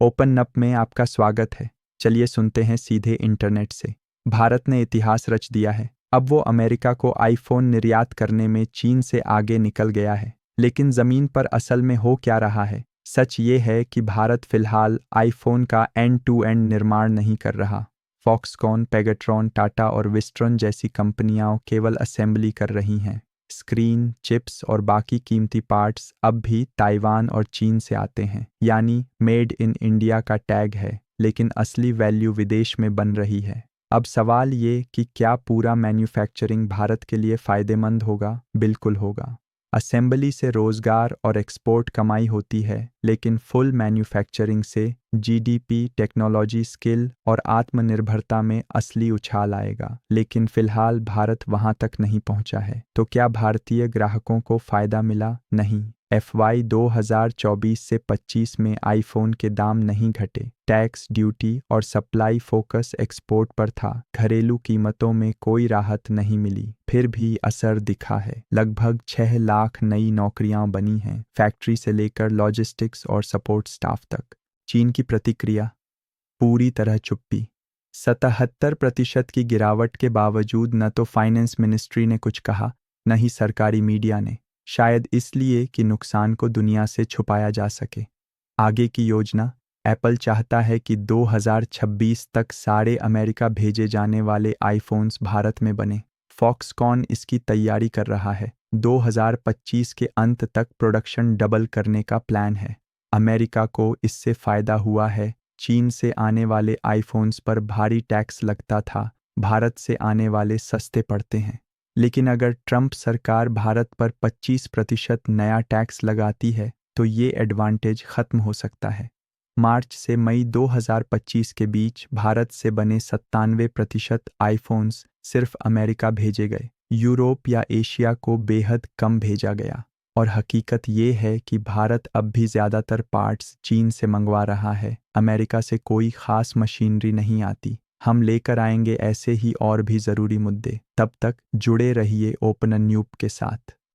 Open up में आपका स्वागत है। चलिए सुनते हैं सीधे इंटरनेट से। भारत ने इतिहास रच दिया है। अब वो अमेरिका को आईफोन निर्यात करने में चीन से आगे निकल गया है। लेकिन ज़मीन पर असल में हो क्या रहा है? सच ये है कि भारत फिलहाल आईफोन का एंड टू एंड निर्माण नहीं कर रहा। फॉक्सकॉन, पेगाट्रॉन, टाटा और विस्ट्रॉन जैसी कंपनियां केवल असेंबली कर रही हैं। स्क्रीन, चिप्स और बाकी कीमती पार्ट्स अब भी ताइवान और चीन से आते हैं, यानी मेड इन इंडिया का टैग है, लेकिन असली वैल्यू विदेश में बन रही है। अब सवाल ये कि क्या पूरा मैन्युफैक्चरिंग भारत के लिए फ़ायदेमंद होगा? बिल्कुल होगा। असेंबली से रोज़गार और एक्सपोर्ट कमाई होती है, लेकिन फुल मैन्युफैक्चरिंग से जीडीपी, टेक्नोलॉजी, स्किल और आत्मनिर्भरता में असली उछाल आएगा। लेकिन फिलहाल भारत वहां तक नहीं पहुंचा है। तो क्या भारतीय ग्राहकों को फायदा मिला? नहीं। FY 2024 से 25 में आईफोन के दाम नहीं घटे। टैक्स, ड्यूटी और सप्लाई फोकस एक्सपोर्ट पर था। घरेलू कीमतों में कोई राहत नहीं मिली। फिर भी असर दिखा है। लगभग 6 लाख नई नौकरियां बनी हैं, फैक्ट्री से लेकर लॉजिस्टिक्स और सपोर्ट स्टाफ तक। चीन की प्रतिक्रिया? पूरी तरह चुप्पी। 77% की गिरावट के बावजूद न तो फाइनेंस मिनिस्ट्री ने कुछ कहा, न ही सरकारी मीडिया ने। शायद इसलिए कि नुकसान को दुनिया से छुपाया जा सके। आगे की योजना? एप्पल चाहता है कि 2026 तक सारे अमेरिका भेजे जाने वाले आईफोन्स भारत में बने। फॉक्सकॉन इसकी तैयारी कर रहा है। 2025 के अंत तक प्रोडक्शन डबल करने का प्लान है। अमेरिका को इससे फ़ायदा हुआ है। चीन से आने वाले आईफोन्स पर भारी टैक्स लगता था, भारत से आने वाले सस्ते पड़ते हैं। लेकिन अगर ट्रंप सरकार भारत पर 25% नया टैक्स लगाती है तो ये एडवांटेज खत्म हो सकता है। मार्च से मई 2025 के बीच भारत से बने 97% आईफोन्स सिर्फ अमेरिका भेजे गए। यूरोप या एशिया को बेहद कम भेजा गया। और हकीकत ये है कि भारत अब भी ज़्यादातर पार्ट्स चीन से मंगवा रहा है। अमेरिका से कोई ख़ास मशीनरी नहीं आती। हम लेकर आएंगे ऐसे ही और भी ज़रूरी मुद्दे। तब तक जुड़े रहिए ओपन न्यूज़ के साथ।